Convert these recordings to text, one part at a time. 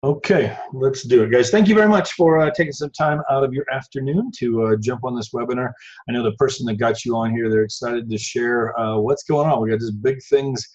Okay, let's do it, guys. Thank you very much for taking some time out of your afternoon to jump on this webinar. I know the person that got you on here, they're excited to share what's going on. We got these big things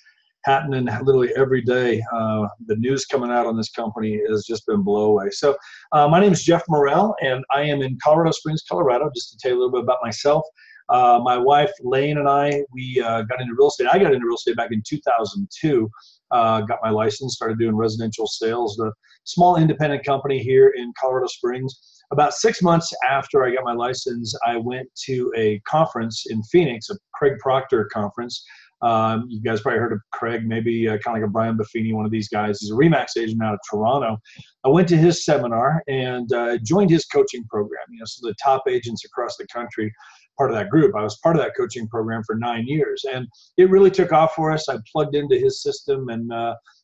happening literally every day. The news coming out on this company has just been blow away. So my name is Jeff Morrell, and I am in Colorado Springs, Colorado, just to tell you a little bit about myself. My wife, Lane, and I, we got into real estate. I got into real estate back in 2002. Got my license, started doing residential sales, the small independent company here in Colorado Springs. About 6 months after I got my license, I went to a conference in Phoenix, a Craig Proctor conference. You guys probably heard of Craig, maybe kind of like a Brian Buffini, one of these guys. He's a RE/MAX agent out of Toronto. I went to his seminar and joined his coaching program. You know, so the top agents across the country, part of that group. I was part of that coaching program for 9 years, and it really took off for us. I plugged into his system, and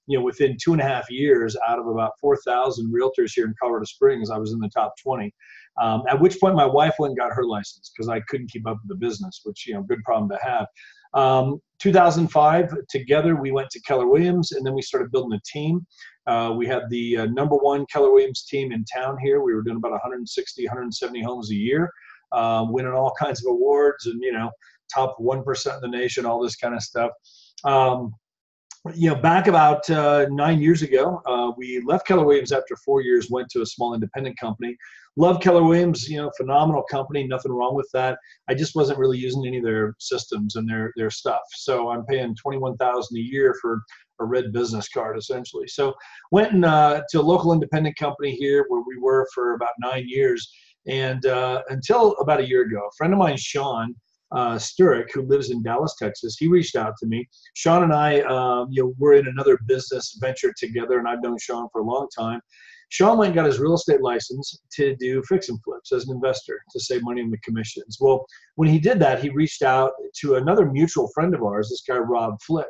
you know, within 2.5 years, out of about 4,000 realtors here in Colorado Springs, I was in the top 20. At which point, my wife went and got her license because I couldn't keep up with the business, which, you know, good problem to have. 2005, together we went to Keller Williams, and then we started building a team. We had the #1 Keller Williams team in town here. We were doing about 160, 170 homes a year, winning all kinds of awards, and, you know, top 1% of the nation, all this kind of stuff. You know, back about 9 years ago, we left Keller Williams after 4 years, went to a small independent company. Love Keller Williams, you know, phenomenal company, nothing wrong with that. I just wasn't really using any of their systems and their stuff. So I'm paying $21,000 a year for a red business card, essentially. So went to a local independent company here where we were for about 9 years. And until about a year ago, a friend of mine, Sean Sturrock, who lives in Dallas, Texas, he reached out to me. Sean and I, you know, we're in another business venture together, and I've known Sean for a long time. Sean went and got his real estate license to do fix and flips as an investor to save money on the commissions. Well, when he did that, he reached out to another mutual friend of ours, this guy, Rob Flick.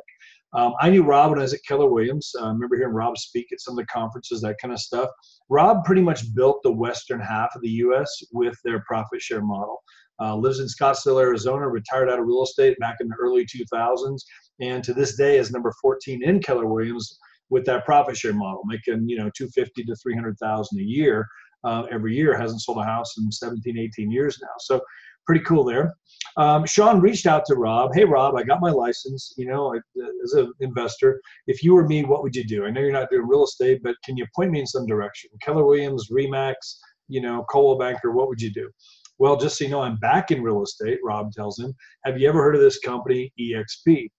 I knew Rob when I was at Keller Williams. I remember hearing Rob speak at some of the conferences, that kind of stuff. Rob pretty much built the western half of the U.S. with their profit share model. Lives in Scottsdale, Arizona, retired out of real estate back in the early 2000s, and to this day is number 14 in Keller Williams with that profit share model, making, you know, $250,000 to $300,000 a year every year. Hasn't sold a house in 17, 18 years now. So pretty cool there. Sean reached out to Rob. Hey, Rob, I got my license. You know, as an investor, if you were me, what would you do? I know you're not doing real estate, but can you point me in some direction? Keller Williams, RE/MAX, you know, Coldwell Banker, what would you do? Well, just so you know, I'm back in real estate, Rob tells him. Have you ever heard of this company, EXP?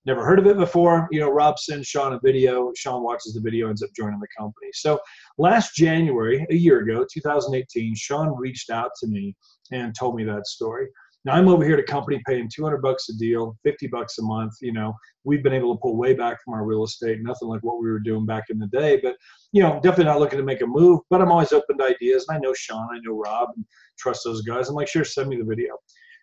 Never heard of it before. You know, Rob sends Sean a video. Sean watches the video, ends up joining the company. So last January, a year ago, 2018, Sean reached out to me and told me that story. Now, I'm over here at a company paying $200 a deal, $50 a month. You know, we've been able to pull way back from our real estate, nothing like what we were doing back in the day. But, you know, definitely not looking to make a move, but I'm always open to ideas. And I know Sean, I know Rob, and trust those guys. I'm like, sure, send me the video.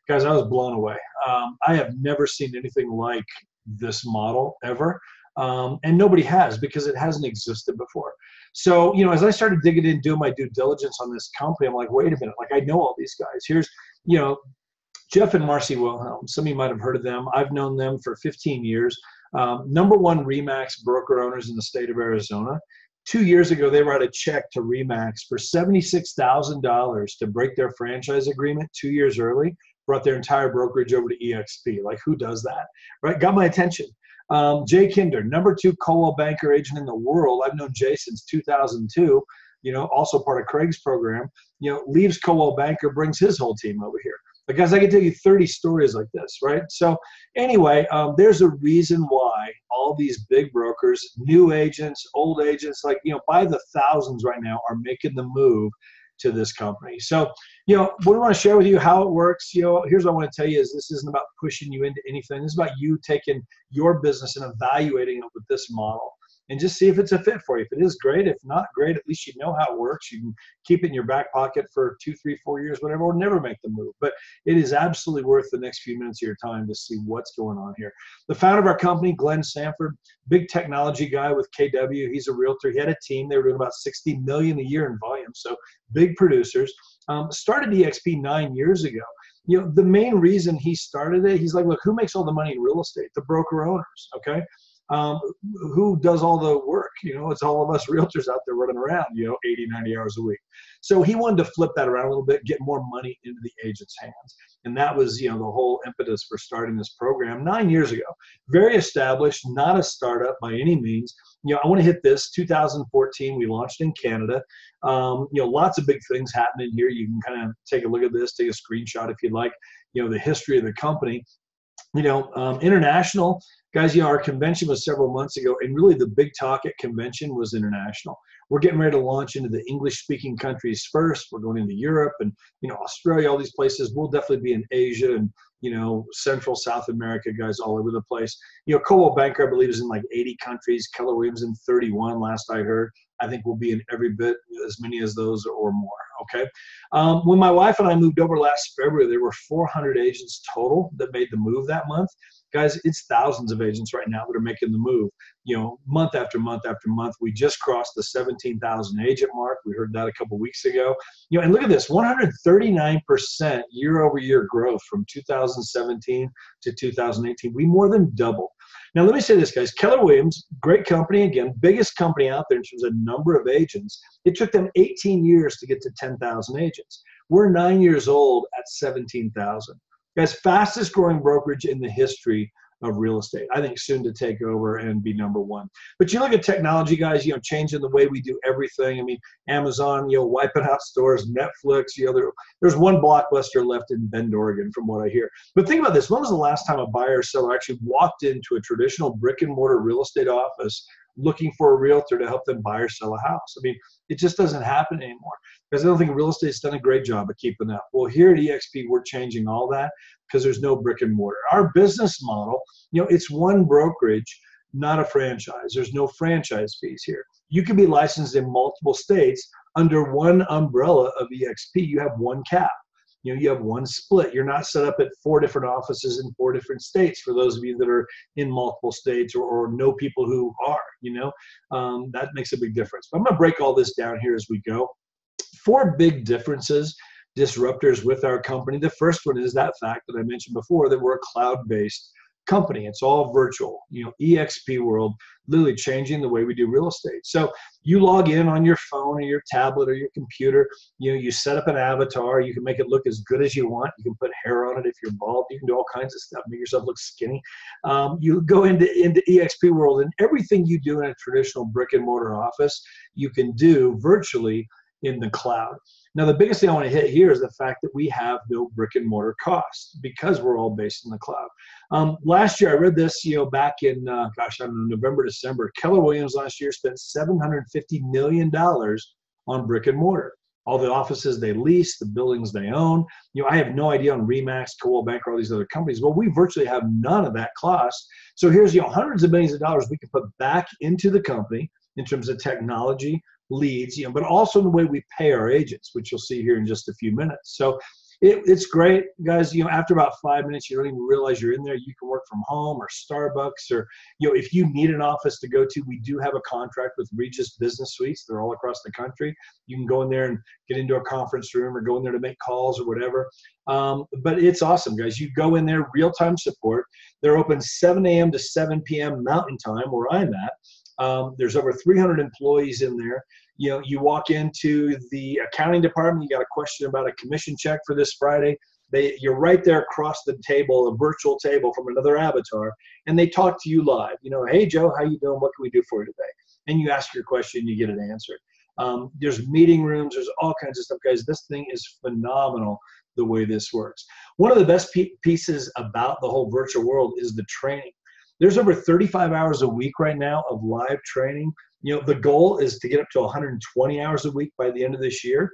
Guys, I was blown away. I have never seen anything like this model ever. And nobody has, because it hasn't existed before. So, you know, as I started digging in, doing my due diligence on this company, I'm like, wait a minute, like, I know all these guys. Here's, you know, Jeff and Marcy Wilhelm. Some of you might have heard of them. I've known them for 15 years. #1 RE/MAX broker owners in the state of Arizona. 2 years ago, they wrote a check to RE/MAX for $76,000 to break their franchise agreement 2 years early, brought their entire brokerage over to EXP. Like, who does that, right? Got my attention. Jay Kinder, #2 Coldwell Banker agent in the world. I've known Jay since 2002, you know, also part of Craig's program, you know, leaves Coldwell Banker, brings his whole team over here. Like, guys, I can tell you 30 stories like this, right? So anyway, there's a reason why all these big brokers, new agents, old agents, like, you know, by the thousands right now are making the move to this company. So, you know, we want to share with you how it works. You know, here's what I want to tell you is this isn't about pushing you into anything. This is about you taking your business and evaluating it with this model and just see if it's a fit for you. If it is, great. If not, great. At least you know how it works. You can keep it in your back pocket for 2, 3, 4 years, whatever, or never make the move. But it is absolutely worth the next few minutes of your time to see what's going on here. The founder of our company, Glenn Sanford, big technology guy with KW. He's a realtor. He had a team. They were doing about $60 million a year in volume. So big producers. Started EXP 9 years ago. You know, the main reason he started it, he's like, look, who makes all the money in real estate? The broker owners, okay? who does all the work? It's all of us realtors out there running around, 80, 90 hours a week. So he wanted to flip that around a little bit, get more money into the agent's hands. And that was, the whole impetus for starting this program 9 years ago. Very established, not a startup by any means. I want to hit this. 2014, we launched in Canada. Lots of big things happening here. You can kind of take a look at this, take a screenshot if you'd like, the history of the company. International, guys, our convention was several months ago, and really the big talk at convention was international. We're getting ready to launch into the English-speaking countries first. We're going into Europe and, Australia, all these places. We'll definitely be in Asia and, Central, South America, guys, all over the place. Coldwell Banker, I believe, is in like 80 countries. Keller Williams in 31, last I heard. I think we'll be in every bit, as many as those or more, okay? When my wife and I moved over last February, there were 400 agents total that made the move that month. Guys, it's thousands of agents right now that are making the move, month after month after month. We just crossed the 17,000 agent mark. We heard that a couple weeks ago. And look at this, 139% year-over-year growth from 2017 to 2018. We more than doubled. Now, let me say this, guys. Keller Williams, great company, again, biggest company out there in terms of number of agents. It took them 18 years to get to 10,000 agents. We're 9 years old at 17,000. Guys, fastest growing brokerage in the history of real estate. I think soon to take over and be number one. But you look at technology, guys, changing the way we do everything. I mean, Amazon, wiping out stores, Netflix, there's one Blockbuster left in Bend, Oregon, from what I hear. But think about this. When was the last time a buyer or seller actually walked into a traditional brick and mortar real estate office looking for a realtor to help them buy or sell a house? I mean, it just doesn't happen anymore because I don't think real estate's done a great job of keeping up. Well, here at EXP, we're changing all that because there's no brick and mortar. Our business model, it's one brokerage, not a franchise. There's no franchise fees here. You can be licensed in multiple states under one umbrella of EXP. You have one cap. You have one split. You're not set up at 4 different offices in 4 different states for those of you that are in multiple states or know people who are, that makes a big difference. But I'm going to break all this down here as we go. 4 big differences, disruptors with our company. The first one is that fact that I mentioned before that we're a cloud-based company. It's all virtual. EXP world, literally changing the way we do real estate. So you log in on your phone or your tablet or your computer. You set up an avatar. You can make it look as good as you want. You can put hair on it if you're bald. You can do all kinds of stuff. Make yourself look skinny. You go into EXP world, and everything you do in a traditional brick and mortar office, you can do virtually in the cloud. Now, the biggest thing I want to hit here is the fact that we have no brick and mortar costs because we're all based in the cloud. Last year, I read this, back in, November, December. Keller Williams last year spent $750 million on brick and mortar. All the offices they lease, the buildings they own. I have no idea on Remax, Coldwell Banker, all these other companies. Well, we virtually have none of that cost. So here's, hundreds of millions of dollars we can put back into the company in terms of technology, leads, but also in the way we pay our agents, which you'll see here in just a few minutes. So it's great, guys. After about 5 minutes, you don't even realize you're in there. You can work from home or Starbucks, or if you need an office to go to, we do have a contract with Regis Business Suites. They're all across the country. You can go in there and get into a conference room or go in there to make calls or whatever. But it's awesome, guys. You go in there, real-time support. They're open 7 a.m. to 7 p.m. Mountain Time, where I'm at. There's over 300 employees in there. You walk into the accounting department, you got a question about a commission check for this Friday. You're right there across the table, a virtual table from another avatar, and they talk to you live. Hey, Joe, how you doing? What can we do for you today? And you ask your question, you get it answered. There's meeting rooms. There's all kinds of stuff, guys. This thing is phenomenal the way this works. One of the best pieces about the whole virtual world is the training. There's over 35 hours a week right now of live training. The goal is to get up to 120 hours a week by the end of this year.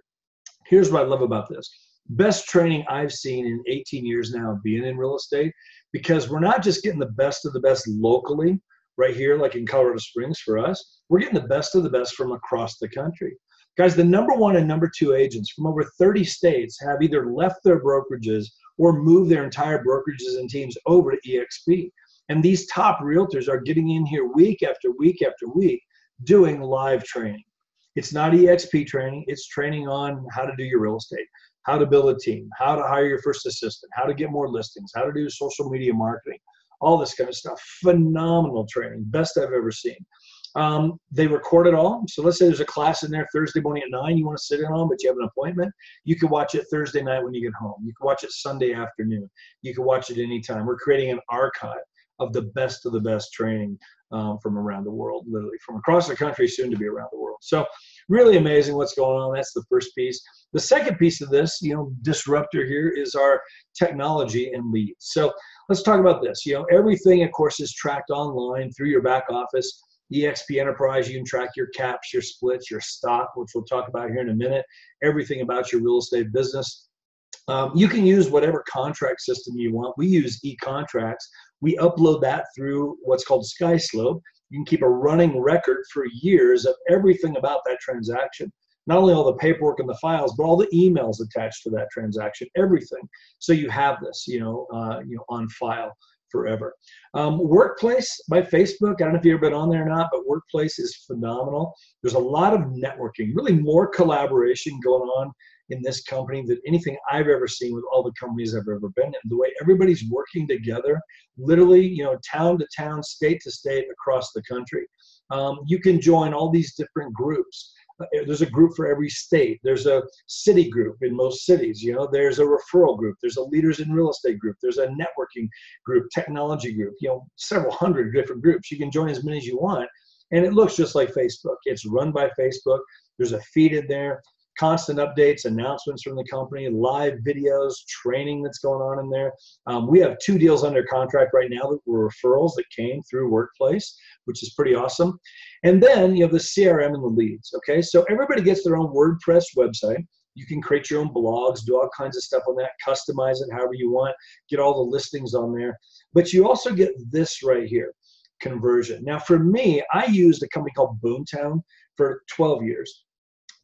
Here's what I love about this. Best training I've seen in 18 years now of being in real estate, because we're not just getting the best of the best locally right here, like in Colorado Springs for us. We're getting the best of the best from across the country. Guys, the number 1 and number 2 agents from over 30 states have either left their brokerages or moved their entire brokerages and teams over to EXP. And these top realtors are getting in here week after week after week doing live training. It's not EXP training. It's training on how to do your real estate, how to build a team, how to hire your first assistant, how to get more listings, how to do social media marketing, all this kind of stuff. Phenomenal training, best I've ever seen. They record it all. So let's say there's a class in there Thursday morning at 9 you want to sit in on, but you have an appointment. You can watch it Thursday night when you get home. You can watch it Sunday afternoon. You can watch it anytime. We're creating an archive of the best training from around the world, literally from across the country, soon to be around the world. So really amazing what's going on. That's the first piece. The second piece of this, disruptor here is our technology and leads. So let's talk about this. Everything, of course, is tracked online through your back office. Exp Enterprise, you can track your caps, your splits, your stock, which we'll talk about here in a minute, everything about your real estate business. You can use whatever contract system you want. We use e-contracts. We upload that through what's called SkySlope. You can keep a running record for years of everything about that transaction. Not only all the paperwork and the files, but all the emails attached to that transaction, everything. So you have this, on file forever. Workplace by Facebook. I don't know if you've ever been on there or not, but Workplace is phenomenal. There's a lot of networking, really more collaboration going on in this company than anything I've ever seen with all the companies I've ever been in. The way everybody's working together, literally, town to town, state to state, across the country. You can join all these different groups. There's a group for every state. There's a city group in most cities. There's a referral group. There's a leaders in real estate group. There's a networking group, technology group, several hundred different groups. You can join as many as you want. And it looks just like Facebook. It's run by Facebook. There's a feed in there, constant updates, announcements from the company, live videos, training that's going on in there. We have 2 deals under contract right now that were referrals that came through Workplace, which is pretty awesome. And then you have the CRM and the leads, okay? So everybody gets their own WordPress website. You can create your own blogs, do all kinds of stuff on that, customize it however you want, get all the listings on there. But you also get this right here, conversion. Now for me, I used a company called Boomtown for 12 years.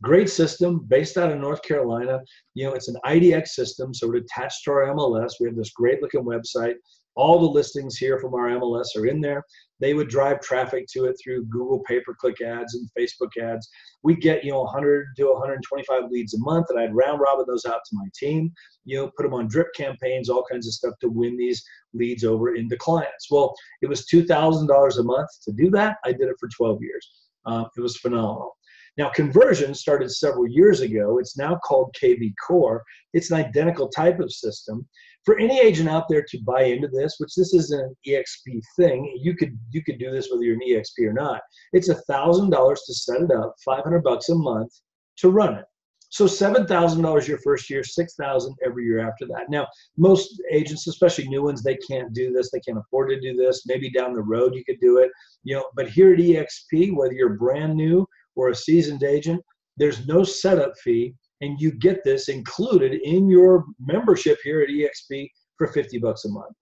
Great system based out of North Carolina. It's an IDX system, so we're attached to our MLS. We have this great looking website. All the listings here from our MLS are in there. They would drive traffic to it through Google pay-per-click ads and Facebook ads. We get 100 to 125 leads a month, and I'd round robin those out to my team. Put them on drip campaigns, all kinds of stuff to win these leads over into clients. Well, it was $2,000 a month to do that. I did it for 12 years. It was phenomenal. Now, conversion started several years ago. It's now called KV Core. It's an identical type of system. For any agent out there to buy into this, which this isn't an EXP thing, you could do this whether you're an EXP or not. It's $1,000 to set it up, $500 a month to run it. So $7,000 your first year, $6,000 every year after that. Now, most agents, especially new ones, they can't do this. They can't afford to do this. Maybe down the road you could do it. But here at EXP, whether you're brand new or a seasoned agent, there's no setup fee, and you get this included in your membership here at EXP for $50 a month.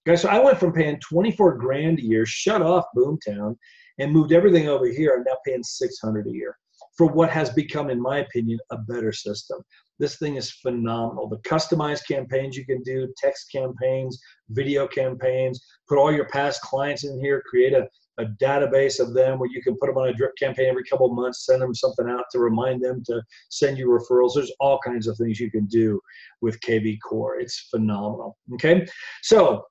Guys, so I went from paying 24 grand a year, shut off Boomtown, and moved everything over here. I'm now paying $600 a year for what has become, in my opinion, a better system. This thing is phenomenal. The customized campaigns you can do, text campaigns, video campaigns, put all your past clients in here, create a database of them where you can put them on a drip campaign every couple of months, send them something out to remind them to send you referrals. There's all kinds of things you can do with KV Core. It's phenomenal, okay? So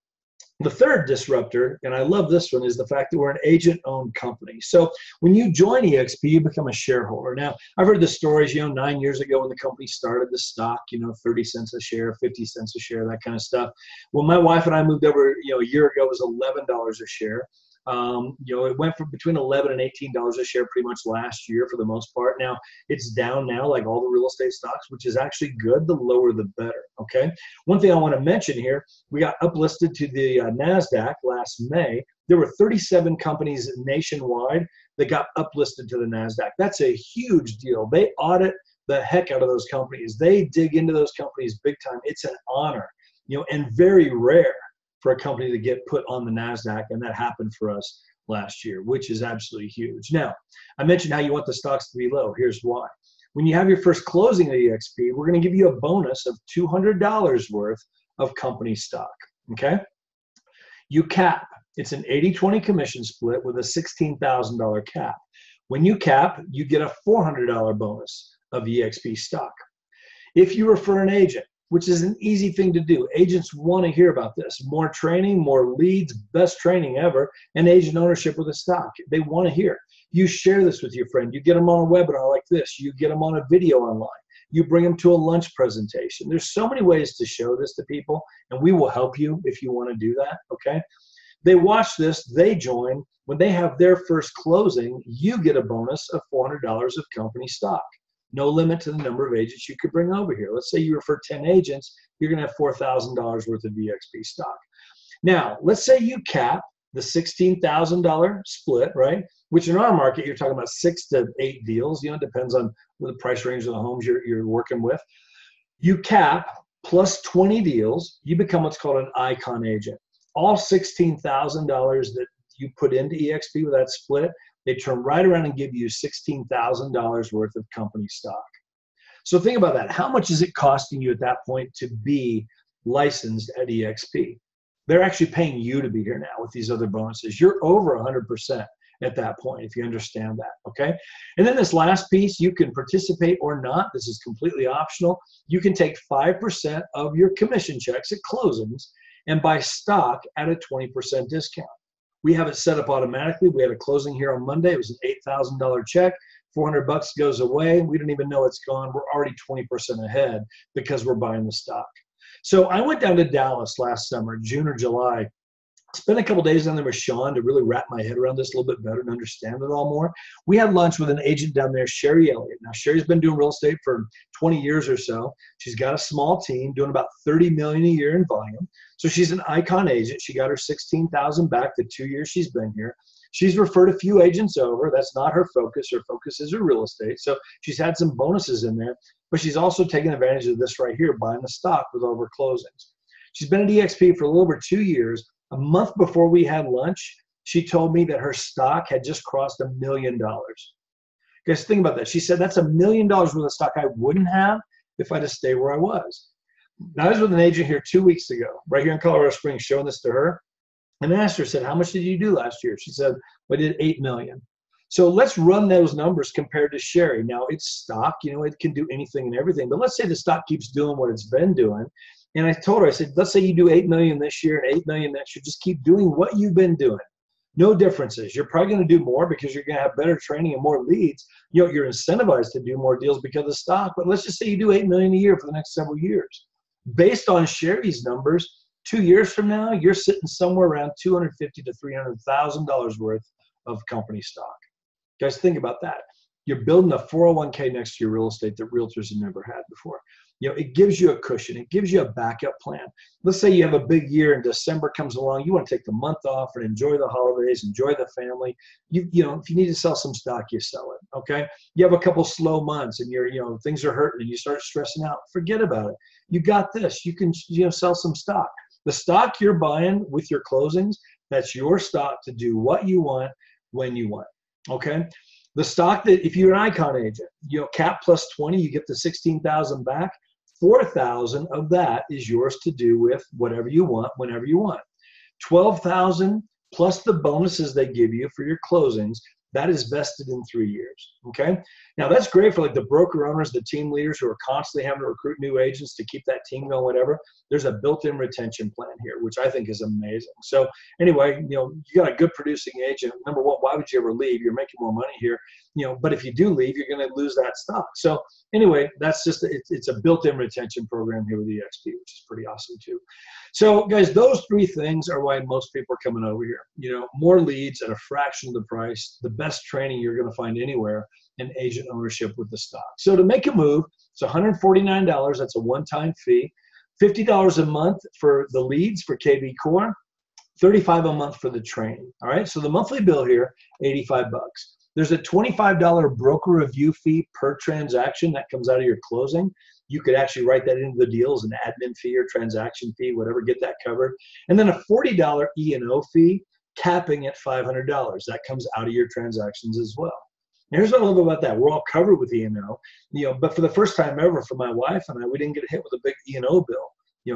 the third disruptor, and I love this one, is the fact that we're an agent-owned company. So when you join EXP, you become a shareholder. Now, I've heard the stories, 9 years ago when the company started, the stock, 30 cents a share, 50 cents a share, that kind of stuff. When my wife and I moved over, a year ago, it was $11 a share. It went from between $11 and $18 a share pretty much last year for the most part. Now it's down now, like all the real estate stocks, which is actually good. The lower, the better. Okay. One thing I want to mention here, we got uplisted to the NASDAQ last May. There were 37 companies nationwide that got uplisted to the NASDAQ. That's a huge deal. They audit the heck out of those companies. They dig into those companies big time. It's an honor, and very rare for a company to get put on the NASDAQ, and that happened for us last year, which is absolutely huge. Now, I mentioned how you want the stocks to be low. Here's why. When you have your first closing at EXP, we're going to give you a bonus of $200 worth of company stock, okay? You cap. It's an 80-20 commission split with a $16,000 cap. When you cap, you get a $400 bonus of EXP stock. If you refer an agent, which is an easy thing to do. Agents want to hear about this. More training, more leads, best training ever, and agent ownership with a stock. They want to hear. You share this with your friend. You get them on a webinar like this. You get them on a video online. You bring them to a lunch presentation. There's so many ways to show this to people, and we will help you if you want to do that, okay? They watch this, they join. When they have their first closing, you get a bonus of $400 of company stock. No limit to the number of agents you could bring over here. Let's say you refer 10 agents, you're gonna have $4,000 worth of EXP stock. Now, let's say you cap the $16,000 split, right? Which in our market, you're talking about 6 to 8 deals. You know, it depends on the price range of the homes you're working with. You cap plus 20 deals, you become what's called an icon agent. All $16,000 that you put into EXP with that split, they turn right around and give you $16,000 worth of company stock. So think about that. How much is it costing you at that point to be licensed at EXP? They're actually paying you to be here now with these other bonuses. You're over 100% at that point, if you understand that, okay? And then this last piece, you can participate or not. This is completely optional. You can take 5% of your commission checks at closings and buy stock at a 20% discount. We have it set up automatically. We had a closing here on Monday. It was an $8,000 check. 400 bucks goes away. We don't even know it's gone. We're already 20% ahead because we're buying the stock. So I went down to Dallas last summer, June or July. Spent a couple days down there with Sean to really wrap my head around this a little bit better and understand it all more. We had lunch with an agent down there, Sherry Elliott. Now, Sherry's been doing real estate for 20 years or so. She's got a small team doing about $30 million a year in volume. So she's an icon agent. She got her $16,000 back the 2 years she's been here. She's referred a few agents over. That's not her focus. Her focus is her real estate. So she's had some bonuses in there, but she's also taken advantage of this right here, buying the stock with over closings. She's been at EXP for a little over 2 years. A month before we had lunch, she told me that her stock had just crossed $1 million. Guys, think about that. She said, that's $1 million worth of stock I wouldn't have if I just stayed where I was. Now, I was with an agent here 2 weeks ago, right here in Colorado Springs, showing this to her. And I asked her, said, how much did you do last year? She said, well, I did $8 million. So let's run those numbers compared to Sherry. Now, it's stock, you know, it can do anything and everything. But let's say the stock keeps doing what it's been doing. And I told her, I said, let's say you do $8 million this year and $8 million next year. Just keep doing what you've been doing. No differences. You're probably going to do more because you're going to have better training and more leads. You know, you're incentivized to do more deals because of stock. But let's just say you do $8 million a year for the next several years. Based on Sherry's numbers, 2 years from now, you're sitting somewhere around $250,000 to $300,000 worth of company stock. Guys, think about that. You're building a 401k next to your real estate that realtors have never had before. You know, it gives you a cushion. It gives you a backup plan. Let's say you have a big year and December comes along. You want to take the month off and enjoy the holidays, enjoy the family. You know, if you need to sell some stock, you sell it, okay? You have a couple slow months and things are hurting and you start stressing out. Forget about it. You got this. You can, sell some stock. The stock you're buying with your closings, that's your stock to do what you want when you want, okay? The stock that, if you're an icon agent, cap plus 20, you get the 16,000 back. 4,000 of that is yours to do with whatever you want, whenever you want. 12,000 plus the bonuses they give you for your closings, that is vested in 3 years, okay? Now, that's great for like the broker owners, the team leaders who are constantly having to recruit new agents to keep that team going, whatever. There's a built-in retention plan here, which I think is amazing. So anyway, you got a good producing agent. Number one, why would you ever leave? You're making more money here, but if you do leave, you're going to lose that stock. So anyway, that's just, it's a built-in retention program here with EXP, which is pretty awesome too. So guys, those 3 things are why most people are coming over here. More leads at a fraction of the price, the best training you're going to find anywhere, and agent ownership with the stock. So to make a move, it's $149. That's a one-time fee. $50 a month for the leads for KB Core, $35 a month for the training. All right, so the monthly bill here, $85 bucks. There's a $25 broker review fee per transaction that comes out of your closing. You could actually write that into the deal as an admin fee or transaction fee, whatever, get that covered. And then a $40 E&O fee, capping at $500. That comes out of your transactions as well. And here's what I love about that. We're all covered with E&O, but for the first time ever for my wife and I, we didn't get hit with a big E&O bill,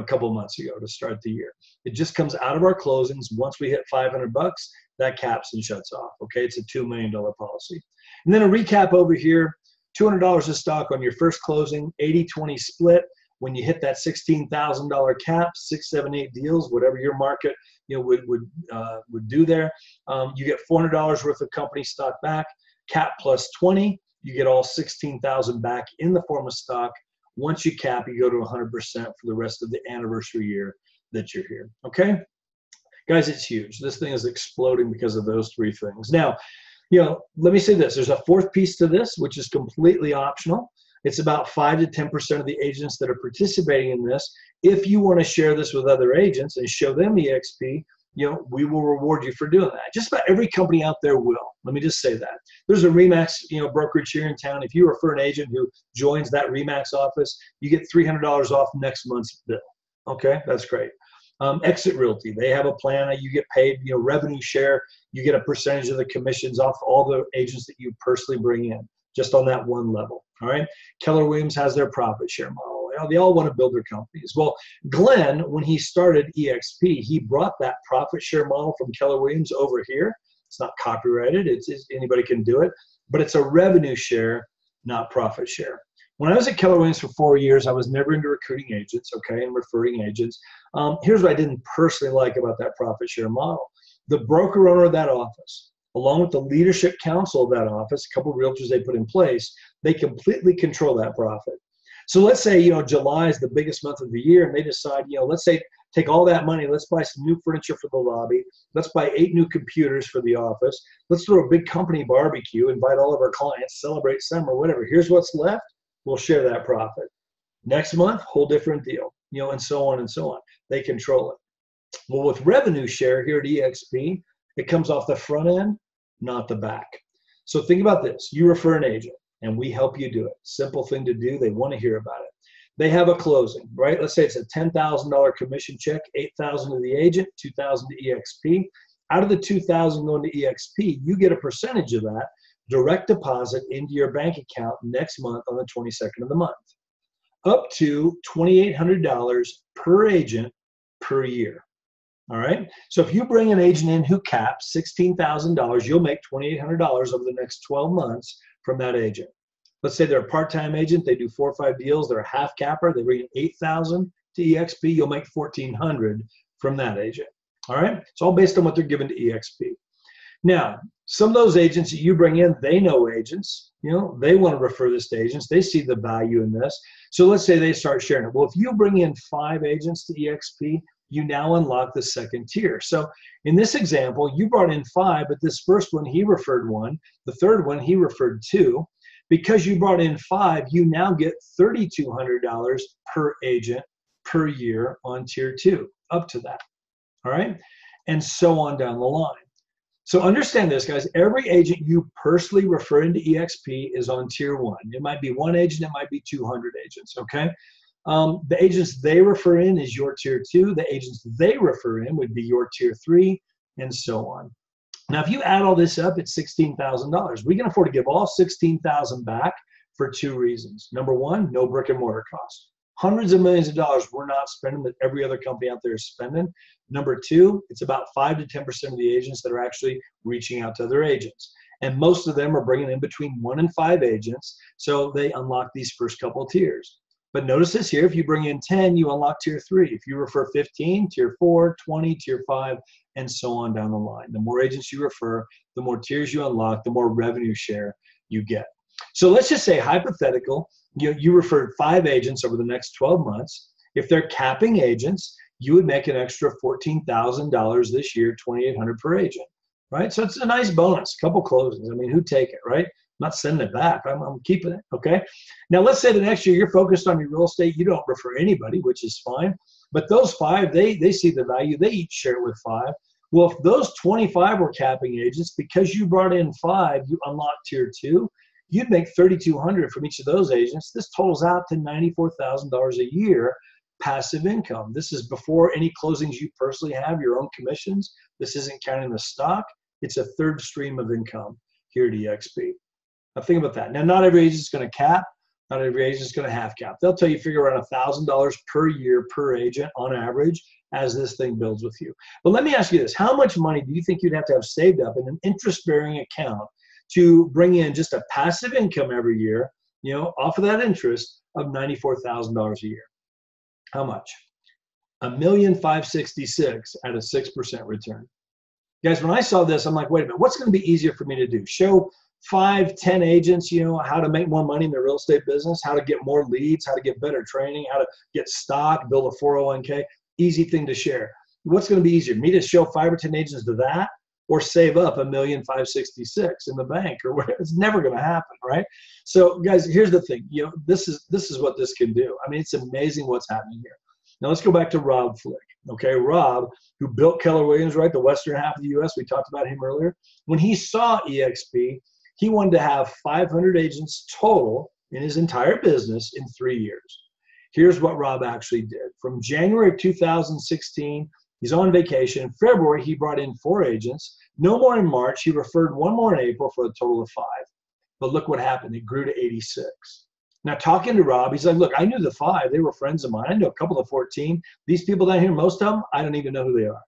a couple of months ago to start the year. It just comes out of our closings. Once we hit 500 bucks, that caps and shuts off, okay? It's a $2 million policy. And then a recap over here, $200 of stock on your first closing, 80-20 split. when you hit that $16,000 cap, 6, 7, 8 deals, whatever your market would do there, you get $400 worth of company stock back. Cap plus 20, you get all 16,000 back in the form of stock. Once you cap, you go to 100% for the rest of the anniversary year that you're here. Okay, guys, it's huge. This thing is exploding because of those 3 things. Now, let me say this. There's a 4th piece to this, which is completely optional. It's about 5 to 10% of the agents that are participating in this. If you want to share this with other agents and show them EXP, we will reward you for doing that. Just about every company out there will. Let me just say that. There's a RE/MAX, brokerage here in town. If you refer an agent who joins that RE/MAX office, you get $300 off next month's bill. Okay, that's great. Exit Realty, they have a plan that you get paid, revenue share. You get a percentage of the commissions off all the agents that you personally bring in, just on that one level. All right. Keller Williams has their profit share model. They all want to build their companies. Well, Glenn, when he started EXP, he brought that profit share model from Keller Williams over here. It's not copyrighted. It's anybody can do it, but it's a revenue share, not profit share. When I was at Keller Williams for 4 years, I was never into recruiting agents, okay, and referring agents. Here's what I didn't personally like about that profit share model. The broker owner of that office, along with the leadership council of that office, a couple of realtors they put in place, they completely control that profit. So let's say, July is the biggest month of the year, and they decide, let's say, take all that money, let's buy some new furniture for the lobby, let's buy 8 new computers for the office, let's throw a big company barbecue, invite all of our clients, celebrate summer, whatever. Here's what's left. We'll share that profit. Next month, whole different deal, and so on and so on. They control it. Well, with revenue share here at EXP, it comes off the front end, not the back. So think about this. You refer an agent, and we help you do it. Simple thing to do. They want to hear about it. They have a closing, right? Let's say it's a $10,000 commission check, $8,000 to the agent, $2,000 to EXP. Out of the $2,000 going to EXP, you get a percentage of that direct deposit into your bank account next month on the 22nd of the month, up to $2,800 per agent per year. All right. So if you bring an agent in who caps $16,000, you'll make $2,800 over the next 12 months from that agent. Let's say they're a part-time agent. They do 4 or 5 deals. They're a half capper. They bring in $8,000 to EXP. You'll make $1,400 from that agent. All right. It's all based on what they're given to EXP. Now, some of those agents that you bring in, they know agents. They want to refer this to agents. They see the value in this. So let's say they start sharing it. Well, if you bring in 5 agents to EXP, you now unlock the second tier. So in this example, you brought in 5, but this first one, he referred 1. The third one, he referred 2. Because you brought in 5, you now get $3,200 per agent per year on tier 2, up to that. All right. And so on down the line. So understand this, guys. Every agent you personally refer into EXP is on tier 1. It might be 1 agent. It might be 200 agents. Okay. The agents they refer in is your tier 2. The agents they refer in would be your tier 3, and so on. Now, if you add all this up, it's $16,000. We can afford to give all $16,000 back for 2 reasons. Number 1, no brick and mortar cost. Hundreds of millions of dollars we're not spending that every other company out there is spending. Number 2, it's about 5 to 10% of the agents that are actually reaching out to other agents. And most of them are bringing in between 1 and 5 agents, so they unlock these first couple tiers. But notice this here, if you bring in 10, you unlock tier 3. If you refer 15, tier 4, 20, tier 5, and so on down the line. The more agents you refer, the more tiers you unlock, the more revenue share you get. So let's just say, hypothetical, you referred 5 agents over the next 12 months. If they're capping agents, you would make an extra $14,000 this year, $2,800 per agent, right? So it's a nice bonus, a couple closings. I mean, who'd take it, right? I'm not sending it back. I'm keeping it, okay? Now, let's say the next year you're focused on your real estate. You don't refer anybody, which is fine. But those 5, they see the value. They each share it with 5. Well, if those 25 were capping agents, because you brought in 5, you unlocked tier 2, you'd make $3,200 from each of those agents. This totals out to $94,000 a year passive income. This is before any closings you personally have, your own commissions. This isn't counting the stock. It's a third stream of income here at EXP. Now think about that. Now, not every agent is going to cap. Not every agent is going to half cap. They'll tell you figure around $1,000 per year per agent on average as this thing builds with you. But let me ask you this. How much money do you think you'd have to have saved up in an interest-bearing account to bring in just a passive income every year, off of that interest of $94,000 a year? How much? $1,566,000 at a 6% return. Guys, when I saw this, I'm like, wait a minute, what's going to be easier for me to do? Show 5, 10 agents, how to make more money in the real estate business, how to get more leads, how to get better training, how to get stock, build a 401k. Easy thing to share. What's going to be easier, me to show 5 or 10 agents to that, or save up $1,566,000 in the bank, or whatever? It's never going to happen, right? So, guys, here's the thing. This is what this can do. I mean, it's amazing what's happening here. Now let's go back to Rob Flick. Okay, Rob, who built Keller Williams, right, the western half of the U.S. We talked about him earlier. When he saw EXP, he wanted to have 500 agents total in his entire business in 3 years. Here's what Rob actually did. From January of 2016, he's on vacation. In February, he brought in 4 agents. No more in March. He referred 1 more in April for a total of 5. But look what happened. It grew to 86. Now, talking to Rob, he's like, look, I knew the 5. They were friends of mine. I know a couple of 14. These people down here, most of them, I don't even know who they are.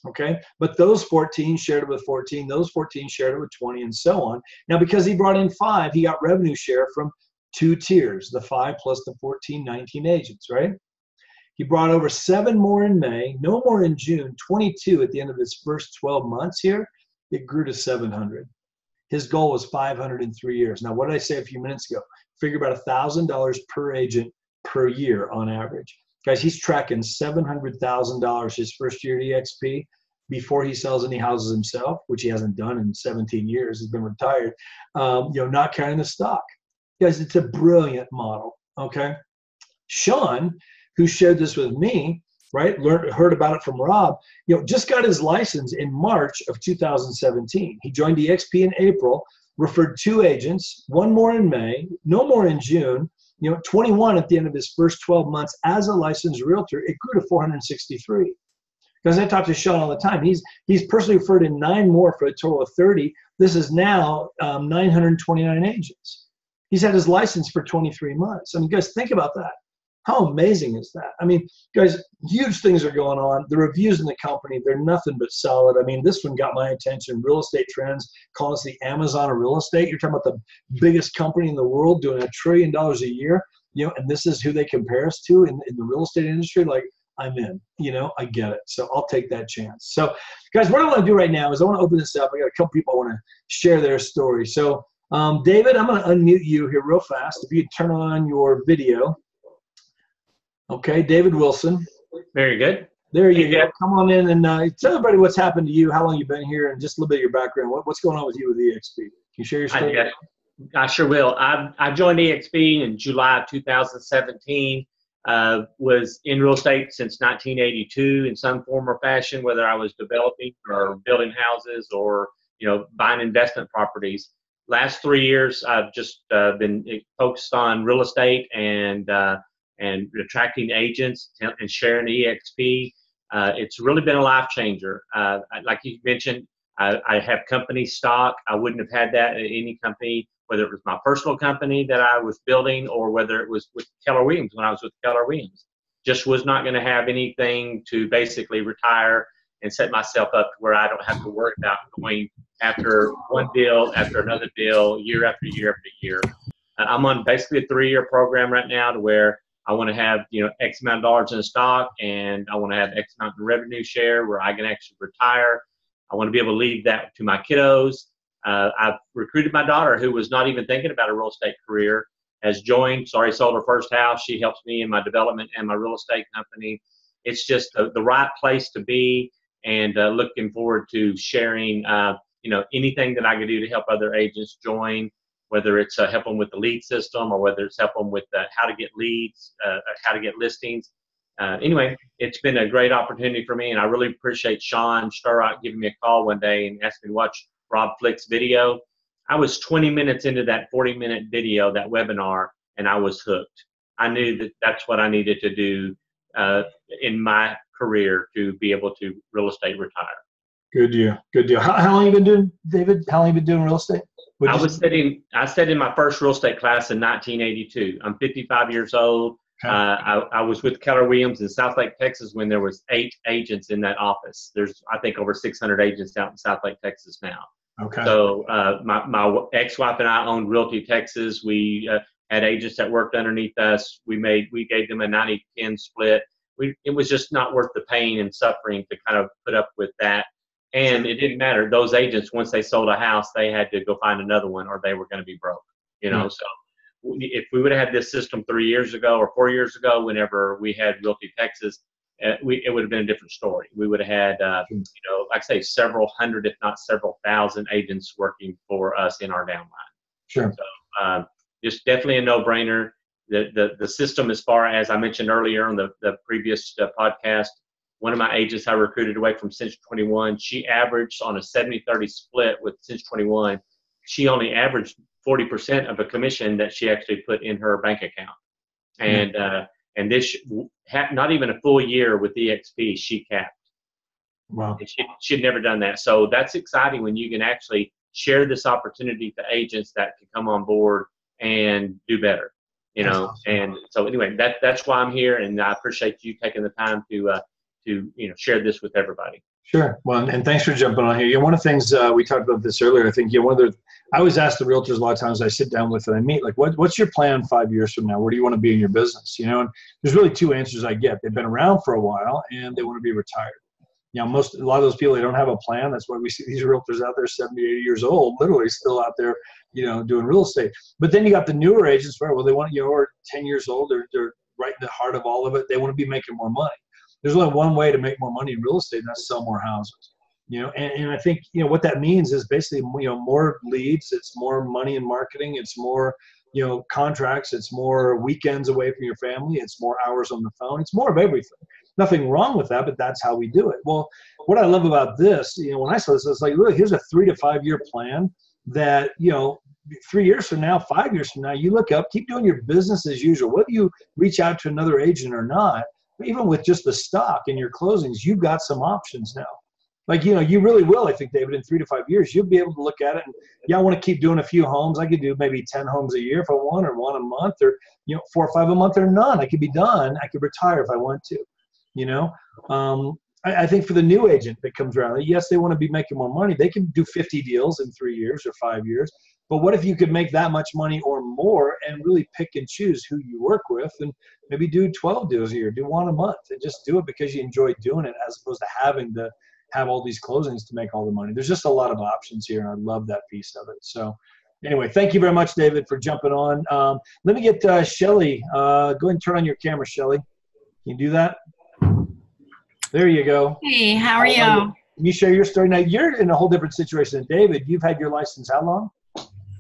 Okay? But those 14 shared it with 14. Those 14 shared it with 20, and so on. Now, because he brought in 5, he got revenue share from 2 tiers, the 5 plus the 14, 19 agents, right? He brought over 7 more in May, no more in June, 22 at the end of his first 12 months here. It grew to 700. His goal was 500 in 3 years. Now, what did I say a few minutes ago? Figure about $1,000 per agent per year on average. Guys, he's tracking $700,000 his first year at EXP before he sells any houses himself, which he hasn't done in 17 years. He's been retired, not carrying the stock. Guys, it's a brilliant model, okay? Sean, who shared this with me, right, heard about it from Rob, just got his license in March of 2017. He joined EXP in April, referred 2 agents, 1 more in May, no more in June, 21 at the end of his first 12 months as a licensed realtor. It grew to 463. Because I talk to Sean all the time. He's personally referred in 9 more for a total of 30. This is now 929 agents. He's had his license for 23 months. I mean, guys, think about that. How amazing is that? I mean, guys, huge things are going on. The reviews in the company, they're nothing but solid. I mean, this one got my attention. Real Estate Trends call us the Amazon of real estate. You're talking about the biggest company in the world doing $1 trillion a year, and this is who they compare us to in the real estate industry. Like, I'm in, I get it. So I'll take that chance. So, guys, what I want to do right now is I want to open this up. I got a couple people I want to share their story. So, David, I'm going to unmute you here real fast. If you turn on your video. Okay, David Wilson. Very good. There you go. Come on in and tell everybody what's happened to you, how long you've been here, and just a little bit of your background. What's going on with you with EXP? Can you share your story? I sure will. I joined EXP in July of 2017. Was in real estate since 1982 in some form or fashion, whether I was developing or building houses or buying investment properties. Last 3 years, I've just been focused on real estate and attracting agents and sharing EXP. It's really been a life changer. Like you mentioned, I have company stock. I wouldn't have had that at any company, whether it was my personal company that I was building or whether it was with Keller Williams when I was with Keller Williams. Just was not going to have anything to basically retire and set myself up to where I don't have to worry about going after one deal after another deal, year after year after year. I'm on basically a 3-year program right now to where I want to have, X amount of dollars in stock, and I want to have X amount of revenue share where I can actually retire. I want to be able to leave that to my kiddos. I've recruited my daughter, who was not even thinking about a real estate career, has joined. Sold her first house. She helps me in my development and my real estate company. It's just the right place to be, and looking forward to sharing, anything that I can do to help other agents join, whether it's help them with the lead system or whether it's help them with how to get leads, how to get listings. Anyway, it's been a great opportunity for me, and I really appreciate Sean Sturrock giving me a call one day and asked me to watch Rob Flick's video. I was 20 minutes into that 40-minute video, that webinar, and I was hooked. I knew that that's what I needed to do in my career to be able to real estate retire. Good deal. Good deal. How long have you been doing, David? How long have you been doing real estate? I sat in my first real estate class in 1982. I'm 55 years old. Okay. I was with Keller Williams in Southlake, Texas when there was 8 agents in that office. There's, I think, over 600 agents out in Southlake, Texas now. Okay. So my ex-wife and I owned Realty, Texas. We had agents that worked underneath us. We gave them a 90-10 split. it was just not worth the pain and suffering to kind of put up with that. And it didn't matter. Those agents, once they sold a house, they had to go find another one or they were going to be broke, you know. So if we would have had this system 3 years ago or 4 years ago, whenever we had Realty Texas, it would have been a different story. We would have had, you know, like I say, several hundred, if not several thousand agents working for us in our downline. Sure. So just definitely a no-brainer. The system, as far as I mentioned earlier on the previous podcast, one of my agents I recruited away from Cinch 21, she averaged on a 70-30 split with Cinch 21. She only averaged 40% of a commission that she actually put in her bank account. And this, not even a full year with EXP, she capped. Wow. And she'd never done that. So that's exciting when you can actually share this opportunity to agents that can come on board and do better, you know. Awesome. And so anyway, that's why I'm here, and I appreciate you taking the time to you know, share this with everybody. Sure. Well, and thanks for jumping on here. You know, one of the things we talked about this earlier, I think, you know, I always ask the realtors a lot of times I sit down with and I meet, like, what's your plan 5 years from now? Where do you want to be in your business? You know, and there's really two answers I get. They've been around for a while and they want to be retired. You know, a lot of those people, they don't have a plan. That's why we see these realtors out there 70, 80 years old, literally still out there, you know, doing real estate. But then you got the newer agents where, well, they want, you know, or 10 years old, they're right in the heart of all of it. They want to be making more money. There's only one way to make more money in real estate, and that's sell more houses. You know, and I think, you know, what that means is basically, you know, more leads, it's more money in marketing, it's more, you know, contracts, it's more weekends away from your family, it's more hours on the phone, it's more of everything. Nothing wrong with that, but that's how we do it. Well, what I love about this, you know, when I saw this, it's like, look, here's a 3 to 5 year plan that, you know, 3 years from now, 5 years from now, you look up, keep doing your business as usual. Whether you reach out to another agent or not, even with just the stock in your closings, you've got some options now. Like, you know, you really will, I think, David, in 3 to 5 years, you'll be able to look at it and, yeah, I want to keep doing a few homes. I could do maybe 10 homes a year if I want, or 1 a month, or, you know, 4 or 5 a month, or none. I could be done. I could retire if I want to, you know. I think for the new agent that comes around, yes, they want to be making more money. They can do 50 deals in 3 years or 5 years. But what if you could make that much money or more and really pick and choose who you work with, and maybe do 12 deals a year, do 1 a month, and just do it because you enjoy doing it, as opposed to having to have all these closings to make all the money. There's just a lot of options here, and I love that piece of it. So anyway, thank you very much, David, for jumping on. Let me get Shelly. Go ahead and turn on your camera, Shelly. Can you do that? There you go. Hey, how are you? You share your story. Now, you're in a whole different situation than David. You've had your license how long?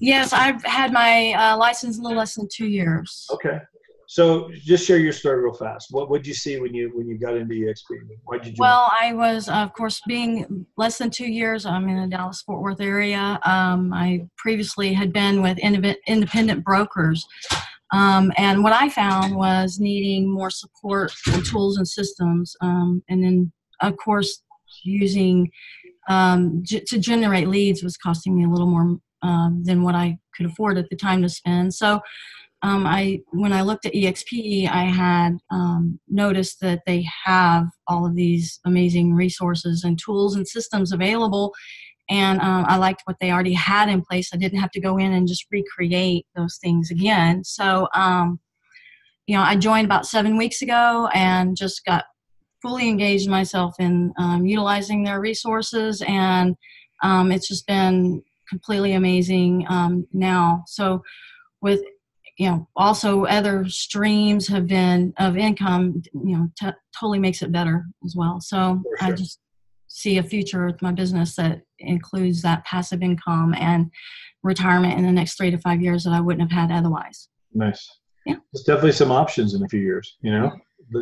Yes, I've had my license a little less than 2 years. Okay. So just share your story real fast. What did you see when you got into EXP? Why did you join? Well, I was, of course, being less than 2 years, I'm in the Dallas-Fort Worth area. I previously had been with independent brokers. And what I found was needing more support and tools and systems. And then, of course, using to generate leads was costing me a little more than what I could afford at the time to spend. So when I looked at EXP, I had noticed that they have all of these amazing resources and tools and systems available. And I liked what they already had in place. I didn't have to go in and just recreate those things again. So, you know, I joined about 7 weeks ago and just got fully engaged myself in utilizing their resources. And it's just been completely amazing now. So with, you know, also other streams have been of income, you know, totally makes it better as well. So sure. I just see a future with my business that includes that passive income and retirement in the next 3 to 5 years that I wouldn't have had otherwise. Nice. Yeah. There's definitely some options in a few years, you know.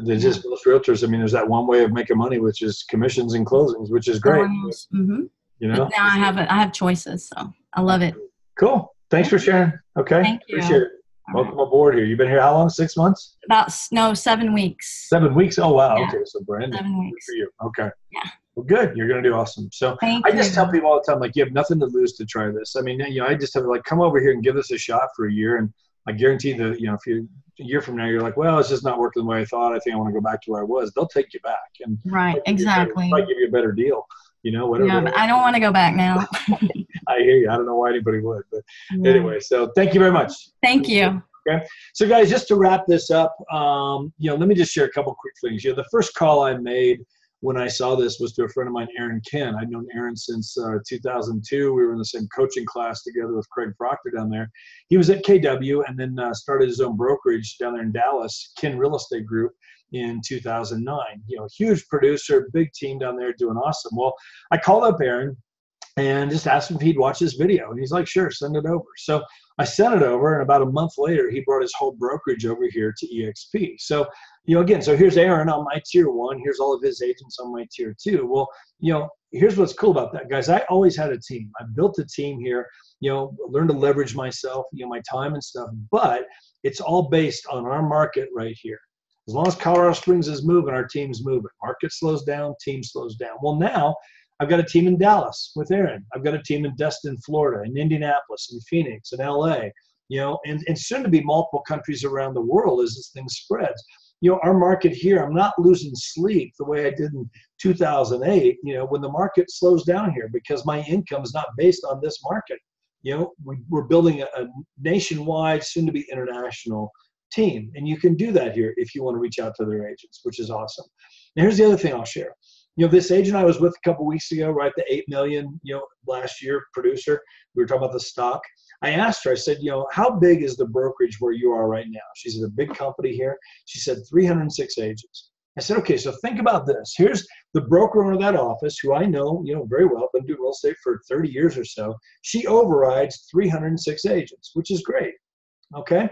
There's just most realtors, I mean, there's that one way of making money, which is commissions and closings, which is great. Mm-hmm. You know. But now I have choices, so I love it. Cool. Thanks for sharing. Okay. Thank you. Appreciate it. Welcome aboard here. You've been here how long? 6 months? 7 weeks. 7 weeks? Oh, wow. Yeah. Okay. So brand new. 7 weeks. Good for you. Okay. Yeah. Well, good. You're going to do awesome. So Thank I just you. tell people all the time, like, you have nothing to lose to try this. I mean, you know, I just have like, come over here and give this a shot for a year. And I guarantee that, you know, if you a year from now, you're like, well, it's just not working the way I thought. I think I want to go back to where I was. They'll take you back. And Right. Exactly. Might give you a better deal. You know, whatever. Yeah, but I don't want to go back now. I hear you. I don't know why anybody would, but anyway, so thank you very much. Thank you. Okay. So guys, just to wrap this up, let me just share a couple quick things. The first call I made when I saw this was to a friend of mine, Aaron Ken. I'd known Aaron since 2002. We were in the same coaching class together with Craig Proctor down there. He was at KW and then started his own brokerage down there in Dallas, Ken Real Estate Group, in 2009. Huge producer, big team down there doing awesome. Well, I called up Aaron and just asked him if he'd watch this video. And he's like, sure, send it over. So I sent it over, and about a month later, he brought his whole brokerage over here to EXP. So, again, so here's Aaron on my tier 1. Here's all of his agents on my tier 2. Well, here's what's cool about that, guys. I always had a team. I built a team here, learned to leverage myself, my time and stuff. But it's all based on our market right here. As long as Colorado Springs is moving, our team's moving. Market slows down, team slows down. Well, now I've got a team in Dallas with Aaron. I've got a team in Destin, Florida, in Indianapolis, in Phoenix, in LA, and soon to be multiple countries around the world as this thing spreads. Our market here, I'm not losing sleep the way I did in 2008, when the market slows down here, because my income is not based on this market. We're building a nationwide, soon to be international team. And you can do that here if you want to reach out to their agents, which is awesome. Now, here's the other thing I'll share. This agent I was with a couple weeks ago, right, the 8 million, last year producer, we were talking about the stock. I asked her, I said, how big is the brokerage where you are right now? She's at a big company here. She said 306 agents. I said, okay, so think about this. Here's the broker owner of that office, who I know, very well, been doing real estate for 30 years or so. She overrides 306 agents, which is great. Okay.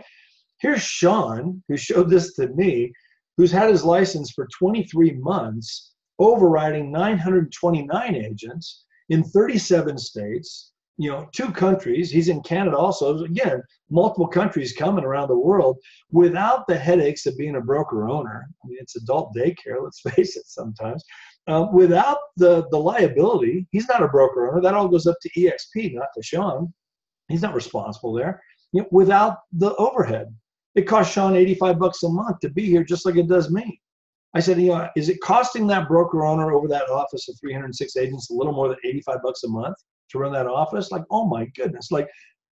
Here's Sean, who showed this to me, who's had his license for 23 months, overriding 929 agents in 37 states, 2 countries. He's in Canada also. Again, multiple countries coming around the world without the headaches of being a broker owner. I mean, it's adult daycare, let's face it sometimes. Without the liability, he's not a broker owner. That all goes up to EXP, not to Sean. He's not responsible there. Without the overhead. It costs Sean $85 a month to be here, just like it does me. I said, is it costing that broker owner over that office of 306 agents a little more than $85 a month to run that office? Like, oh my goodness, like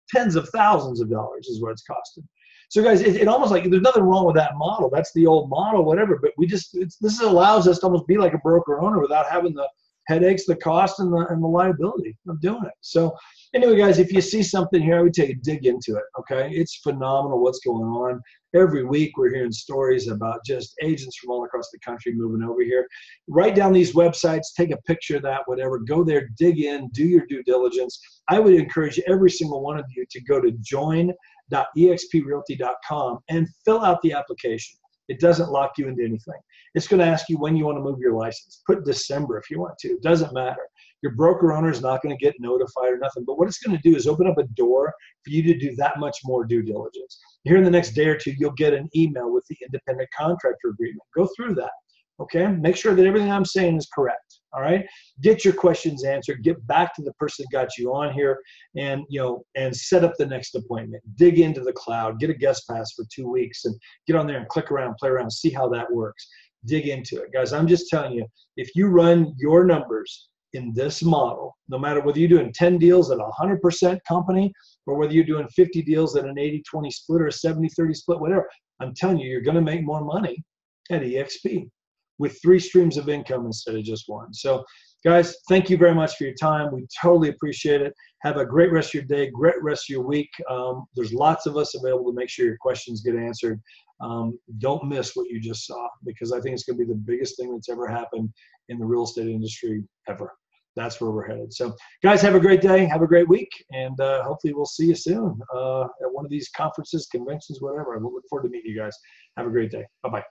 tens of thousands of dollars is what it's costing. So guys, it almost like there's nothing wrong with that model. That's the old model, whatever. But this allows us to almost be like a broker owner without having the headaches, the cost, and the liability of doing it. So anyway, guys, if you see something here, I would take a dig into it, okay? It's phenomenal what's going on. Every week we're hearing stories about just agents from all across the country moving over here. Write down these websites, take a picture of that, whatever. Go there, dig in, do your due diligence. I would encourage every single one of you to go to join.exprealty.com and fill out the application. It doesn't lock you into anything. It's going to ask you when you want to move your license. Put December if you want to. It doesn't matter. Your broker owner is not going to get notified or nothing. But what it's going to do is open up a door for you to do that much more due diligence. Here in the next day or two, you'll get an email with the independent contractor agreement. Go through that. Okay? Make sure that everything I'm saying is correct. All right? Get your questions answered. Get back to the person that got you on here, and set up the next appointment. Dig into the cloud. Get a guest pass for 2 weeks and get on there and click around, play around, see how that works. Dig into it. Guys, I'm just telling you, if you run your numbers in this model, no matter whether you're doing 10 deals at a 100% company or whether you're doing 50 deals at an 80-20 split or a 70-30 split, whatever, I'm telling you, you're going to make more money at EXP with 3 streams of income instead of just 1. So guys, thank you very much for your time. We totally appreciate it. Have a great rest of your day, great rest of your week. There's lots of us available to make sure your questions get answered. Don't miss what you just saw, because I think it's going to be the biggest thing that's ever happened in the real estate industry ever. That's where we're headed. So guys, have a great day. Have a great week. And hopefully we'll see you soon at one of these conferences, conventions, whatever. I look forward to meeting you guys. Have a great day. Bye-bye.